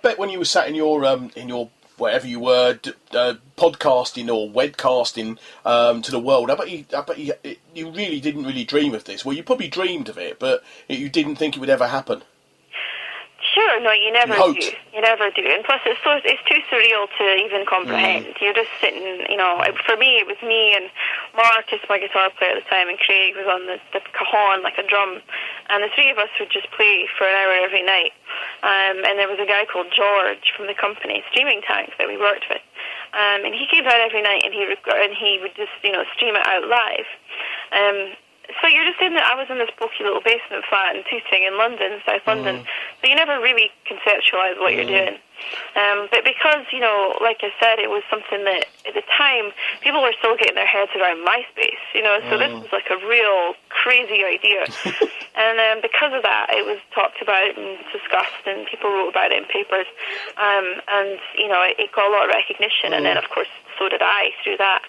bet when you were sat in your wherever you were, podcasting or webcasting to the world, I bet you really didn't really dream of this. Well, you probably dreamed of it, but you didn't think it would ever happen. Sure, no, you never do. You never do. And plus, it's too surreal to even comprehend. You're just sitting, for me, it was me and Marcus, my guitar player at the time, and Craig was on the cajon, like a drum. And the three of us would just play for an hour every night. And there was a guy called George from the company, Streaming Tank, that we worked with. And he came down every night and he would just, stream it out live. So you're just I was in this bulky little basement flat in Tooting in London, South London, so you never really conceptualise what you're doing. But because, like I said, it was something that, at the time, people were still getting their heads around MySpace, so this was like a real crazy idea. And because of that, it was talked about and discussed, and people wrote about it in papers, and, it got a lot of recognition, and then, of course, so did I through that.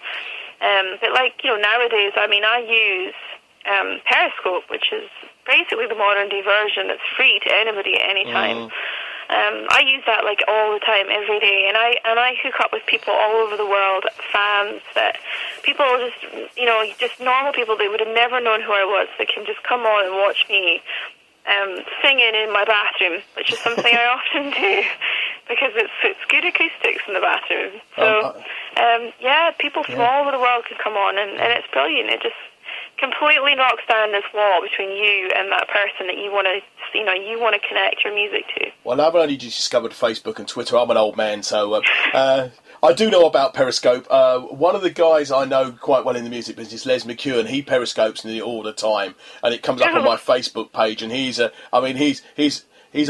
But, nowadays, I use Periscope, which is basically the modern day version that's free to anybody at any time. I use that all the time, every day, and I hook up with people all over the world, fans, that people just normal people that would have never known who I was, that can just come on and watch me singing in my bathroom, which is something I often do because it's good acoustics in the bathroom. So people from all over the world can come on, and it's brilliant. It just completely knocks down this wall between you and that person that you want to connect your music to. Well, I've only just discovered Facebook and Twitter. I'm an old man, so I do know about Periscope. One of the guys I know quite well in the music business, Les McEwen, he periscopes me all the time, and it comes up on my Facebook page. And he's a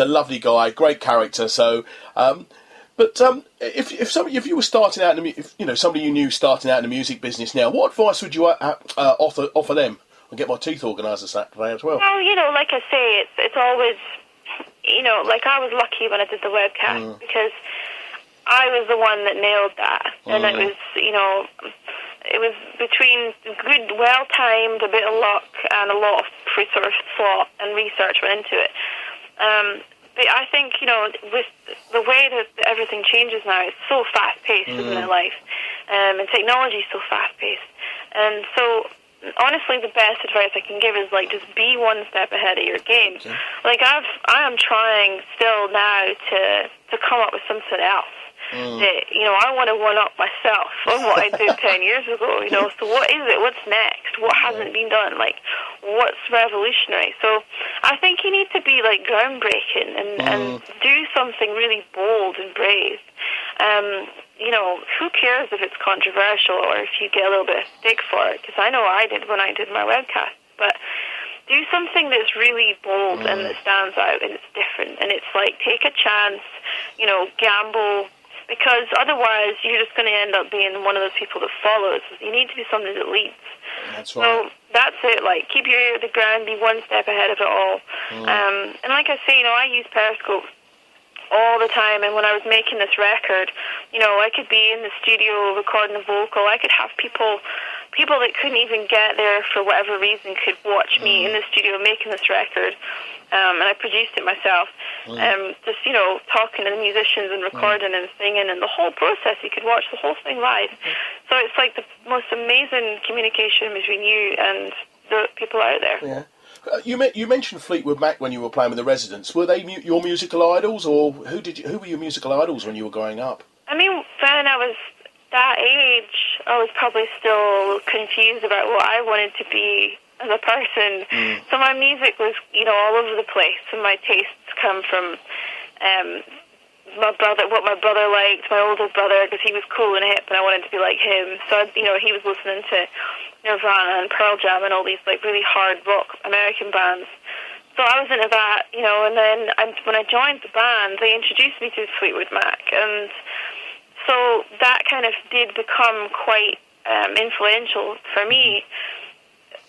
lovely guy, great character. So. But if you were starting out somebody you knew starting out in the music business now, what advice would you offer them? I'll get my teeth organised today as well. Well, like I say, it's always, I was lucky when I did the webcast because I was the one that nailed that, and it was between good, well-timed, a bit of luck, and a lot of sort of thought and research went into it. But I think, with the way that everything changes now, it's so fast-paced, isn't it, life? And technology is so fast-paced. And so, honestly, the best advice I can give is, just be one step ahead of your game. Okay. I am trying still now to come up with something else. That, I want to one-up myself on what I did 10 years ago, so what is it? What's next? What hasn't been done? What's revolutionary? So I think you need to be, groundbreaking and do something really bold and brave. Who cares if it's controversial or if you get a little bit of stick for it? Because I know I did when I did my webcast. But do something that's really bold and that stands out and it's different. And it's take a chance, gamble. Because otherwise, you're just going to end up being one of those people that follows. You need to be somebody that leads. That's right. So that's it. Keep your ear to the ground, be one step ahead of it all. And like I say, I use Periscope all the time. And when I was making this record, I could be in the studio recording a vocal. I could have people that couldn't even get there for whatever reason could watch me in the studio making this record. And I produced it myself. Just, talking to the musicians and recording and singing and the whole process. You could watch the whole thing live. So it's the most amazing communication between you and the people out there. Yeah. You mentioned Fleetwood Mac when you were playing with the Residents. Were they your musical idols, or who were your musical idols when you were growing up? I mean, when I was that age, I was probably still confused about what I wanted to be as a person. So my music was, all over the place, and my tastes come from what my brother liked, my older brother, because he was cool and hip, and I wanted to be like him. So, he was listening to Nirvana and Pearl Jam and all these really hard rock American bands. So I was into that, and then when I joined the band, they introduced me to Fleetwood Mac, and so that kind of did become quite influential for me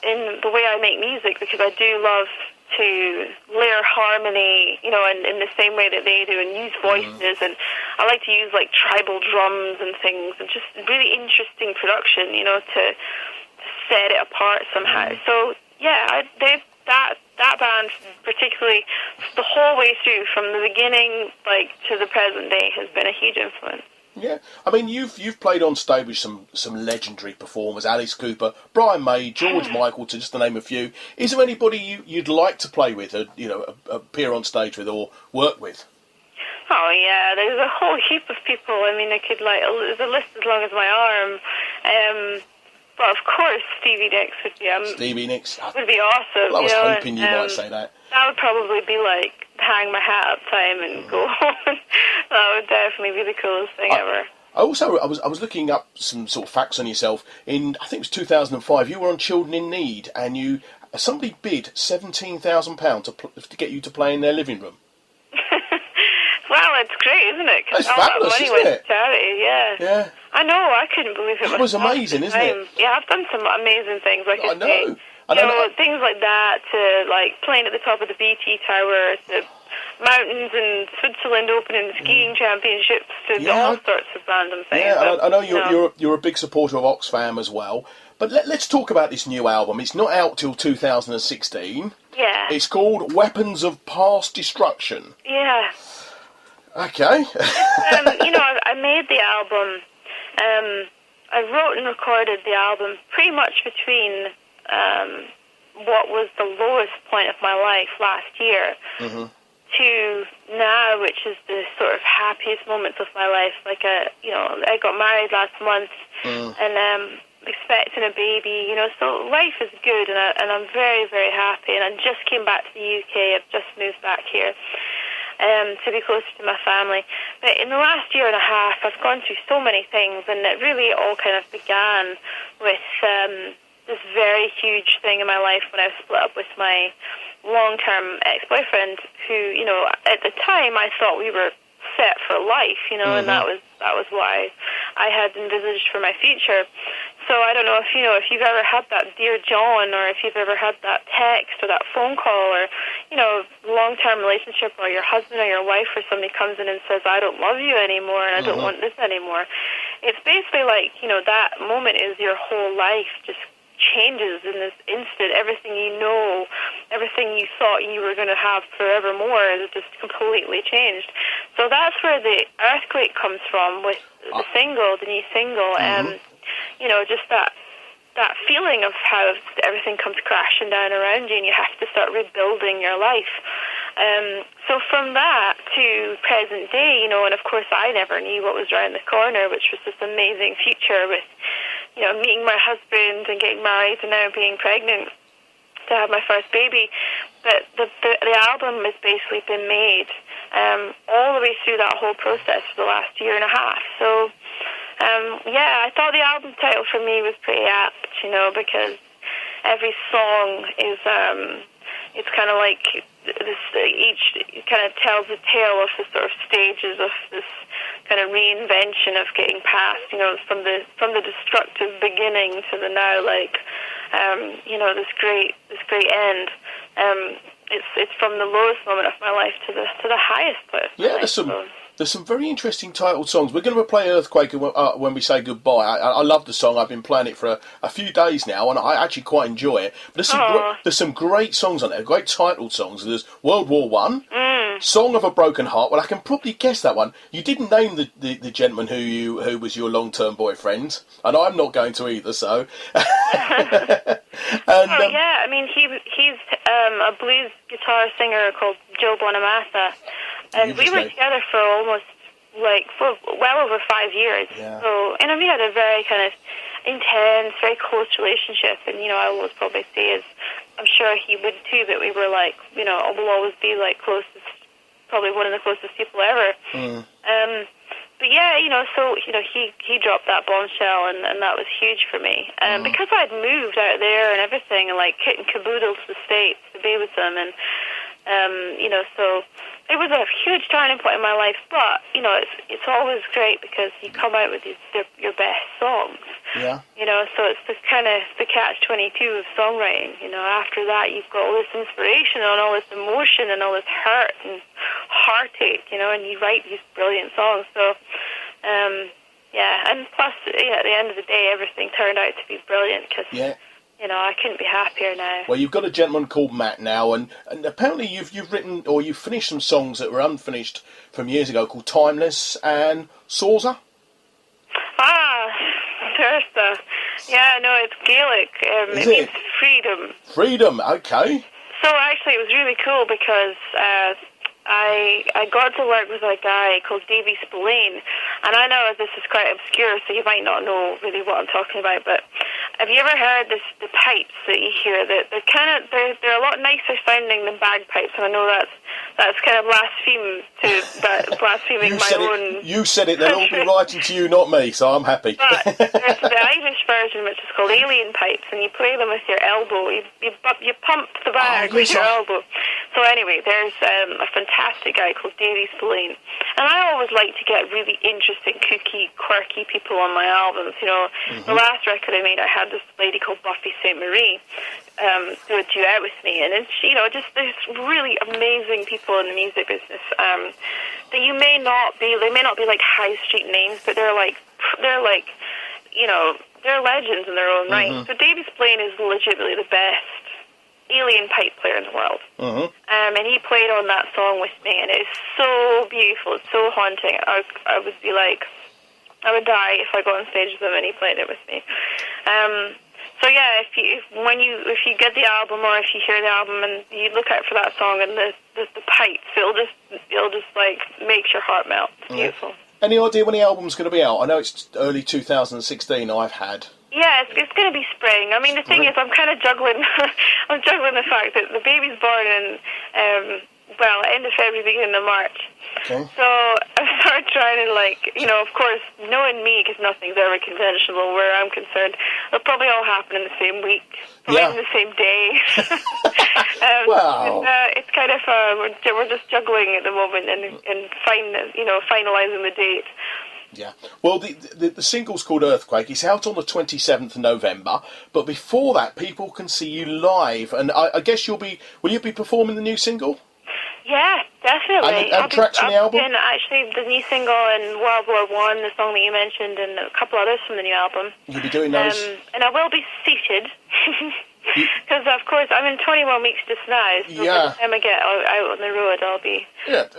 in the way I make music, because I do love to layer harmony, in the same way that they do, and use voices, and I like to use tribal drums and things, and just really interesting production, to set it apart somehow. So yeah, that that band, particularly the whole way through, from the beginning to the present day, has been a huge influence. Yeah, I mean, you've played on stage with some legendary performers: Alice Cooper, Brian May, George Michael, to just to name a few. Is there anybody you'd like to play with, appear on stage with, or work with? Oh yeah, there's a whole heap of people. I mean, there's a list as long as my arm. But of course, Stevie Nicks would be would be awesome. Well, I was hoping you might say that. That would probably be hang my hat up time and go home. That would definitely be the coolest thing ever. I was looking up some sort of facts on yourself. I think it was 2005. You were on Children in Need, and somebody bid £17,000 to get you to play in their living room. Well, it's great, isn't it? It's fabulous, isn't it? To charity, yeah. Yeah. I know. I couldn't believe it. It was amazing, isn't it? Yeah, I've done some amazing things. I know. Things like that, to playing at the top of the BT Tower, to mountains in Switzerland opening the skiing championships, to all sorts of random things. Yeah, I know you're a big supporter of Oxfam as well. But let's talk about this new album. It's not out till 2016. Yeah. It's called Weapons of Past Destruction. Yeah. Okay. I made the album. I wrote and recorded the album pretty much between what was the lowest point of my life last year to now, which is the sort of happiest moments of my life. I got married last month and expecting a baby. So life is good, and I'm very, very happy. And I just came back to the UK. I've just moved back here. To be closer to my family. But in the last year and a half, I've gone through so many things, and it really all kind of began with this very huge thing in my life when I split up with my long-term ex-boyfriend, who, at the time I thought we were set for life, and that was what I had envisaged for my future. So I don't know if you've ever had that Dear John, or if you've ever had that text or that phone call, or long-term relationship, or your husband or your wife or somebody comes in and says, I don't love you anymore and I don't want this anymore. It's basically that moment is your whole life just changes in this instant. Everything everything you thought you were going to have forevermore is just completely changed. So that's where the earthquake comes from with the new single. Just that feeling of how everything comes crashing down around you and you have to start rebuilding your life. So from that to present day, and of course I never knew what was around the corner, which was this amazing future with, meeting my husband and getting married and now being pregnant to have my first baby. But the album has basically been made all the way through that whole process for the last year and a half. So I thought the album title for me was pretty apt, because every song is it's kind of like this. Each kind of tells a tale of the sort of stages of this kind of reinvention of getting past, from the destructive beginning to the now, this great end. It's from the lowest moment of my life to the highest point. Yeah, there's some very interesting titled songs. We're going to play Earthquake when we say goodbye. I love the song. I've been playing it for a few days now, and I actually quite enjoy it. But there's some great songs on there, great titled songs. There's World War One, Song of a Broken Heart. Well, I can probably guess that one. You didn't name the gentleman who was your long-term boyfriend, and I'm not going to either, so... I mean, he's a blues guitar singer called Joe Bonamassa. And we were together for almost, well over 5 years. Yeah. So, and we had a very kind of intense, very close relationship. And, I will always probably say, I'm sure he would too, that we were we'll always be closest, probably one of the closest people ever. But yeah, so, he dropped that bombshell, and that was huge for me. Because I'd moved out there and everything, and kit and caboodle to the States to be with them, and, so it was a huge turning point in my life. But, it's always great because you come out with your best songs. Yeah. So it's the kind of the catch-22 of songwriting. After that, you've got all this inspiration and all this emotion and all this hurt and heartache, and you write these brilliant songs. So, and plus, at the end of the day, everything turned out to be brilliant because I couldn't be happier now. Well, you've got a gentleman called Matt now, and apparently you've written, or you've finished some songs that were unfinished from years ago called Timeless and Saucer. There's it's Gaelic. It means freedom. Freedom, okay. So actually, it was really cool because I got to work with a guy called Davy Spillane, and I know this is quite obscure, so you might not know really what I'm talking about. But have you ever heard the pipes that you hear? That they're a lot nicer sounding than bagpipes, and I know that's kind of blaspheming my own. You said it. They'll all be writing to you, not me. So I'm happy. But there's the Irish version, which is called alien pipes, and you play them with your elbow. You pump the bag with your elbow. So anyway, there's a fantastic guy called Terry Sullivan, and I always like to get really interesting, kooky, quirky people on my albums. The last record I made, I had this lady called Buffy St. Marie do a duet with me, and it's just there's really amazing people in the music business that they may not be like high street names, but they're legends in their own right. So Davy Spillane is legitimately the best alien pipe player in the world. And he played on that song with me, and it's so beautiful, it's so haunting. I would be like, I would die if I got on stage with him and he played it with me. So yeah, if you get the album, or if you hear the album and you look out for that song and the pipes, it'll just like makes your heart melt. It's beautiful. Any idea when the album's going to be out? I know it's early 2016. I've had. Yeah, it's going to be spring. I mean, the thing is, I'm kind of juggling. I'm juggling the fact that the baby's born in end of February, beginning of March. Okay. So I started trying to, of course, knowing me, because nothing's ever conventional where I'm concerned, it'll probably all happen in the same week, probably in the same day. Wow. It's kind of, we're just juggling at the moment and finalising the date. Yeah. Well, the single's called Earthquake. It's out on the 27th of November. But before that, people can see you live. And I guess will you be performing the new single? Yeah, definitely. And tracks from the album? And actually, the new single and World War One, the song that you mentioned, and a couple others from the new album. You'll be doing those? And I will be seated. Because, of course, I'm in 21 weeks just now. So by the time I get out on the road, I'll be a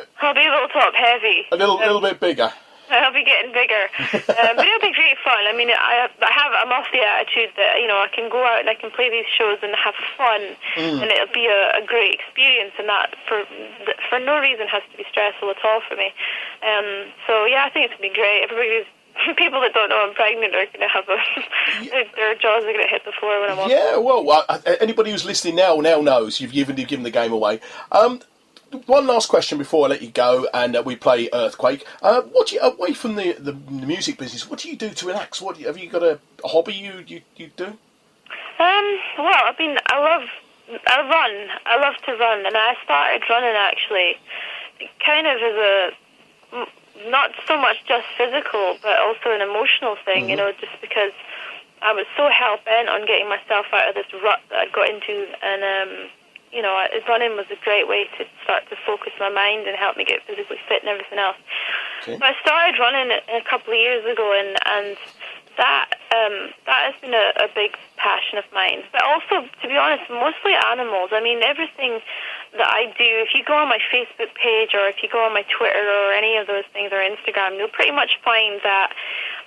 little top heavy. A little bit bigger. I'll be getting bigger, but it'll be great fun. I mean, I'm off the attitude that I can go out and I can play these shows and have fun, and it'll be a great experience, and that for no reason has to be stressful at all for me. So yeah, I think it's gonna be great. People that don't know I'm pregnant are going to have their jaws are going to hit the floor when I'm off. Yeah, well, anybody who's listening now knows you've given the game away. One last question before I let you go, and we play Earthquake. Away from the music business, what do you do to relax? Have you got a hobby you do? Well, I run. I love to run, and I started running actually, kind of as a not so much just physical, but also an emotional thing. Just because I was so hell bent on getting myself out of this rut that I got into, and running was a great way to start to focus my mind and help me get physically fit and everything else. Okay. But I started running a couple of years ago, and that has been a big passion of mine. But also, to be honest, mostly animals. I mean, everything that I do, if you go on my Facebook page or if you go on my Twitter or any of those things, or Instagram, you'll pretty much find that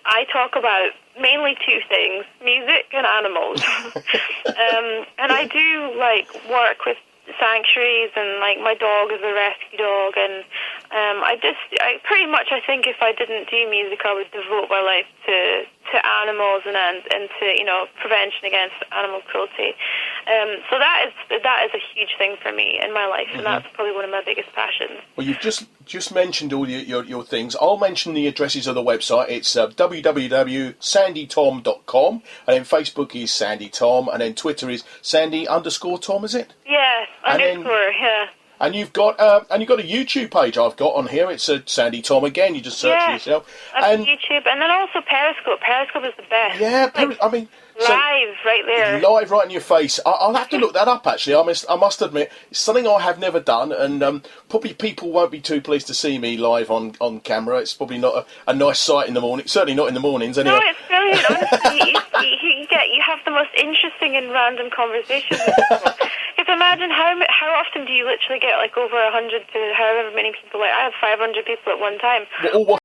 I talk about mainly two things: music and animals. And I do work with sanctuaries, and my dog is a rescue dog, and I think if I didn't do music, I would devote my life to animals and to prevention against animal cruelty. So that is a huge thing for me in my life, and that's probably one of my biggest passions. Well, you've just mentioned all your things. I'll mention the addresses of the website. It's www.sandythom.com, and then Facebook is Sandi Thom, and then Twitter is Sandi_Thom, is it? Yeah, underscore, yeah. And you've got a YouTube page I've got on here. It's Sandi Thom again. You just search for yourself. And YouTube, and then also Periscope. Periscope is the best. Yeah, I mean, live right there. Live right in your face. I'll have to look that up, actually. I must admit, it's something I have never done, and probably people won't be too pleased to see me live on camera. It's probably not a nice sight in the morning. Certainly not in the mornings, anyway. No, it's brilliant. Honestly, you have the most interesting and random conversations with people. Because imagine how often do you literally get like over 100 to however many people? Like I have 500 people at one time. All